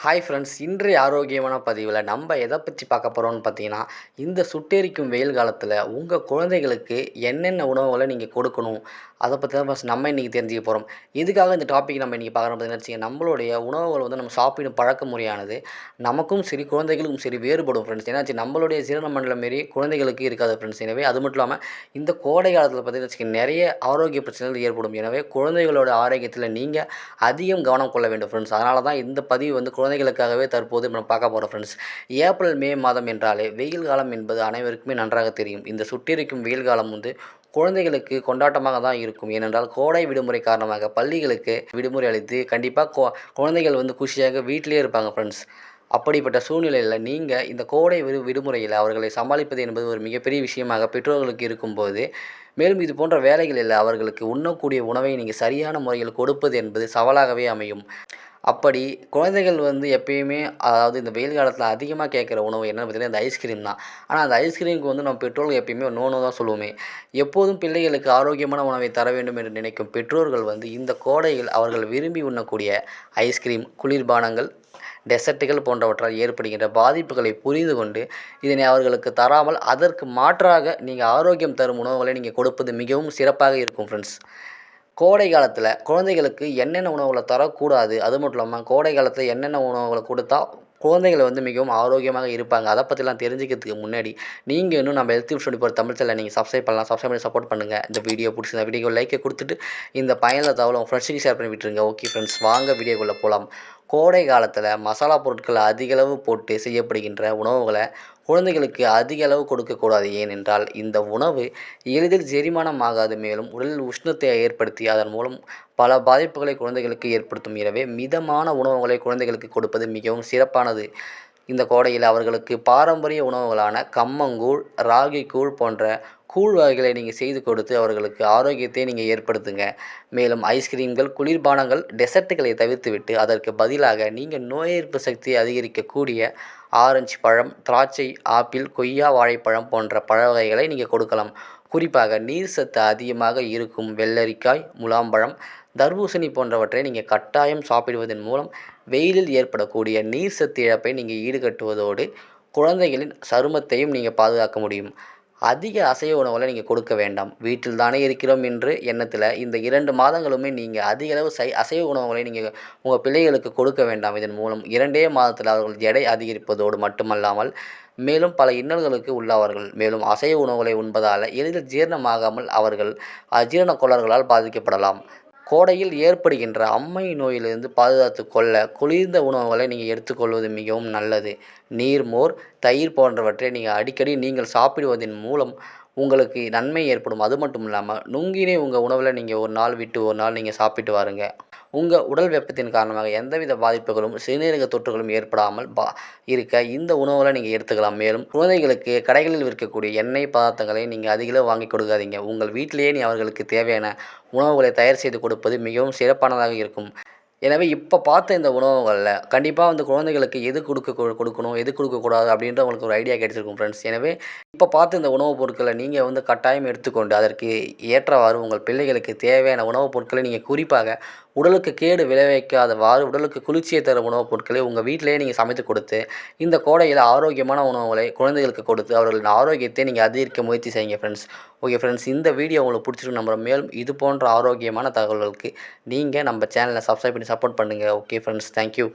Hi friends, இன்றைய ஆரோக்கியமான பதிவில் நம்ம எதை பற்றி பார்க்க போகிறோம்னு பார்த்தீங்கன்னா, இந்த சுட்டெரிக்கும் வெயில் காலத்தில் உங்கள் குழந்தைகளுக்கு என்னென்ன உணவுகளை நீங்கள் கொடுக்கணும், அதை பற்றி தான் ஃபர்ஸ்ட் நம்ம இன்றைக்கி தெரிஞ்சுக்க போகிறோம். இதுக்காக இந்த டாபிக் நம்ம இன்றைக்கி பார்க்குறோம் பார்த்தீங்கன்னா வச்சுக்கோங்க, நம்மளுடைய உணவுகள் வந்து நம்ம சாப்பிடும் பழக்க முறையானது நமக்கும் சரி குழந்தைகளுக்கும் சரி வேறுபடும் ஃப்ரெண்ட்ஸ். ஏன்னாச்சு நம்மளுடைய ஜீரண மண்டலம் மாரி குழந்தைகளுக்கு இருக்காது ஃப்ரெண்ட்ஸ். எனவே அது மட்டும் இல்லாமல் இந்த கோடை காலத்தில் பார்த்தீங்கன்னு வச்சுக்கோங்க, நிறைய ஆரோக்கிய பிரச்சனைகள் ஏற்படும். எனவே குழந்தைகளோட ஆரோக்கியத்தில் நீங்கள் அதிகம் கவனம் கொள்ள வேண்டும் ஃப்ரெண்ட்ஸ். அதனால தான் இந்த பதிவு வந்து குழந்தைகளுக்காகவே தற்போது நம்ம பார்க்க போகிறோம் ஃப்ரெண்ட்ஸ். ஏப்ரல் மே மாதம் என்றாலே வெயில் காலம் என்பது அனைவருக்குமே நன்றாக தெரியும். இந்த சுட்டெரிக்கும் வெயில் காலம் வந்து குழந்தைகளுக்கு கொண்டாட்டமாக தான் இருக்கும். ஏனென்றால் கோடை விடுமுறை காரணமாக பள்ளிகளுக்கு விடுமுறை அளித்து கண்டிப்பாக குழந்தைகள் வந்து குஷியாக வீட்டிலேயே இருப்பாங்க ஃப்ரெண்ட்ஸ். அப்படிப்பட்ட சூழ்நிலையில் நீங்கள் இந்த கோடை விடுமுறையில் அவர்களை சமாளிப்பது என்பது ஒரு மிகப்பெரிய விஷயமாக பெற்றோர்களுக்கு இருக்கும்போது, மேலும் இது போன்ற வேலைகளில் அவர்களுக்கு உண்ணக்கூடிய உணவை நீங்கள் சரியான முறையில் கொடுப்பது என்பது சவாலாகவே அமையும். அப்படி குழந்தைகள் வந்து எப்பயுமே, அதாவது இந்த வெயில் காலத்தில் அதிகமாக கேட்குற உணவு என்னன்னு பார்த்தீங்கன்னா, இந்த ஐஸ்கிரீம் தான். ஆனால் அந்த ஐஸ்கிரீமுக்கு வந்து நம்ம பெற்றோர்கள் எப்பயுமே நோ நோ தான் சொல்லுவோமே. எப்போதும் பிள்ளைகளுக்கு ஆரோக்கியமான உணவை தர வேண்டும் என்று நினைக்கும் பெற்றோர்கள் வந்து இந்த கோடையில் அவர்கள் விரும்பி உண்ணக்கூடிய ஐஸ்கிரீம், குளிர்பானங்கள், டெசர்ட்டுகள் போன்றவற்றால் ஏற்படுகின்ற பாதிப்புகளை புரிந்து கொண்டு இதனை அவர்களுக்கு தராமல் அதற்கு மாற்றாக நீங்கள் ஆரோக்கியம் தரும் உணவுகளை நீங்கள் கொடுப்பது மிகவும் சிறப்பாக இருக்கும் ஃப்ரெண்ட்ஸ். கோடை காலத்தில் குழந்தைகளுக்கு என்னென்ன உணவுகளை தரக்கூடாது, அது மட்டும் இல்லாமல் கோடை காலத்தில் என்னென்ன உணவுகளை கொடுத்தா குழந்தைகள் வந்து மிகவும் ஆரோக்கியமாக இருப்பாங்க, அதை பற்றிலாம் தெரிஞ்சுக்கிறதுக்கு முன்னாடி நீங்கள் இன்னும் நம்ம ஹெல்த் டிப்ஸ் 24 தமிழ் சேனலை நீங்கள் சப்ஸ்கிரைப் பண்ணலாம். சப்ஸ்கிரைப் பண்ணி சப்போர்ட் பண்ணுங்கள். இந்த வீடியோ பிடிச்சிருந்தா வீடியோக்கு லைக்கை கொடுத்துட்டு இந்த பயனுள்ள தகவலை உங்கள் ஃப்ரெண்ட்ஸுக்கு ஷேர் பண்ணி விட்டுருங்க. ஓகே ஃப்ரெண்ட்ஸ், வாங்க வீடியோக்குள்ளே போகலாம். கோடை காலத்தில் மசாலா பொருட்கள் அதிகளவு போட்டு செய்யப்படுகின்ற உணவுகளை குழந்தைகளுக்கு அதிக அளவு கொடுக்கக்கூடாது. ஏனென்றால் இந்த உணவு எளிதில் செரிமானம் ஆகாது. மேலும் உடலில் உஷ்ணத்தை ஏற்படுத்தி அதன் மூலம் பல பாதிப்புகளை குழந்தைகளுக்கு ஏற்படுத்தும். எனவே மிதமான உணவுகளை குழந்தைகளுக்கு கொடுப்பது மிகவும் சிறப்பானது. இந்த கோடையில் அவர்களுக்கு பாரம்பரிய உணவுகளான கம்மங்கூழ், ராகிக்கூழ் போன்ற கூழ் வகைகளை நீங்கள் செய்து கொடுத்து அவர்களுக்கு ஆரோக்கியத்தை நீங்கள் ஏற்படுத்துங்க. மேலும் ஐஸ்கிரீம்கள், குளிர்பானங்கள், டெசர்ட்டுகளை தவிர்த்துவிட்டு அதற்கு பதிலாக நீங்கள் நோய் எதிர்ப்பு சக்தியை அதிகரிக்கக்கூடிய ஆரஞ்சு பழம், திராட்சை, ஆப்பிள், கொய்யா, வாழைப்பழம் போன்ற பழ வகைகளை நீங்கள் கொடுக்கலாம். குறிப்பாக நீர் சத்து அதிகமாக இருக்கும் வெள்ளரிக்காய், முலாம்பழம், தர்பூசணி போன்றவற்றை நீங்கள் கட்டாயம் சாப்பிடுவதன் மூலம் வெயிலில் ஏற்படக்கூடிய நீர் சத்து இழப்பை நீங்கள் ஈடுகட்டுவதோடு குழந்தைகளின் சருமத்தையும் நீங்கள் பாதுகாக்க முடியும். அதிக அசைவ உணவுகளை நீங்கள் கொடுக்க வேண்டாம். வீட்டில் தானே இருக்கிறோம் என்று எண்ணத்தில் இந்த 2 மாதங்களுமே நீங்கள் அதிக அளவு அசைவ உணவுகளை நீங்கள் உங்கள் பிள்ளைகளுக்கு கொடுக்க வேண்டாம். இதன் மூலம் 2 மாதத்தில் அவர்கள் எடை அதிகரிப்பதோடு மட்டுமல்லாமல் மேலும் பல இன்னல்களுக்கு உள்ளாவார்கள். மேலும் அசைவ உணவுகளை உண்பதால் எளிதில் ஜீரணமாகாமல் அவர்கள் அஜீரண கோளாறுகளால் பாதிக்கப்படலாம். கோடையில் ஏற்படுகின்ற அம்மை நோயிலிருந்து பாதுகாத்து கொள்ள குளிர்ந்த உணவுகளை நீங்கள் எடுத்துக்கொள்வது மிகவும் நல்லது. நீர், மோர், தயிர் போன்றவற்றை நீங்கள் அடிக்கடி நீங்கள் சாப்பிடுவதன் மூலம் உங்களுக்கு நன்மை ஏற்படும். அது மட்டும் இல்லாமல் நுங்கினை உங்கள் உணவில் நீங்கள் ஒரு நாள் விட்டு ஒரு நாள் நீங்கள் சாப்பிட்டு வாருங்க. உங்கள் உடல் வெப்பத்தின் காரணமாக எந்தவித பாதிப்புகளும் சிறுநீரக தொற்றுகளும் ஏற்படாமல் இருக்க இந்த உணவுகளை நீங்கள் எடுத்துக்கலாம். மேலும் குழந்தைகளுக்கு கடைகளில் விற்கக்கூடிய எண்ணெய் பதார்த்தங்களை நீங்கள் அதிகளவு வாங்கி கொடுக்காதீங்க. உங்கள் வீட்டிலேயே அவர்களுக்கு தேவையான உணவுகளை தயார் செய்து கொடுப்பது மிகவும் சிறப்பானதாக இருக்கும். எனவே இப்போ பார்த்த இந்த உணவுகளில் கண்டிப்பாக வந்து குழந்தைகளுக்கு எது கொடுக்கணும், எது கொடுக்கக்கூடாது அப்படின்ற உங்களுக்கு ஒரு ஐடியா கிடைச்சிருக்கும் ஃப்ரெண்ட்ஸ். எனவே இப்போ பார்த்த இந்த உணவுப் பொருட்களை நீங்கள் வந்து கட்டாயம் எடுத்துக்கொண்டு அதற்கு ஏற்றவாறு உங்கள் பிள்ளைகளுக்கு தேவையான உணவுப் பொருட்களை நீங்கள் குறிப்பாக உடலுக்கு கேடு விளைவிக்காதவாறு உடலுக்கு குளிர்ச்சியை தரும் உணவுப் பொருட்களை உங்கள் வீட்டிலேயே நீங்கள் சமைத்து கொடுத்து இந்த கோடையில் ஆரோக்கியமான உணவுகளை குழந்தைகளுக்கு கொடுத்து அவர்களின் ஆரோக்கியத்தை நீங்கள் அதிகரிக்க முயற்சி செய்யுங்க ஃப்ரெண்ட்ஸ். ஓகே ஃப்ரெண்ட்ஸ், இந்த வீடியோ உங்களுக்கு பிடிச்சிருக்கு நம்புகிறேன். மேலும் இது போன்ற ஆரோக்கியமான தகவல்களுக்கு நீங்கள் நம்ம சேனலை சப்ஸ்கிரைப் பண்ணி சப்போர்ட் பண்ணுங்கள். Okay friends, thank you.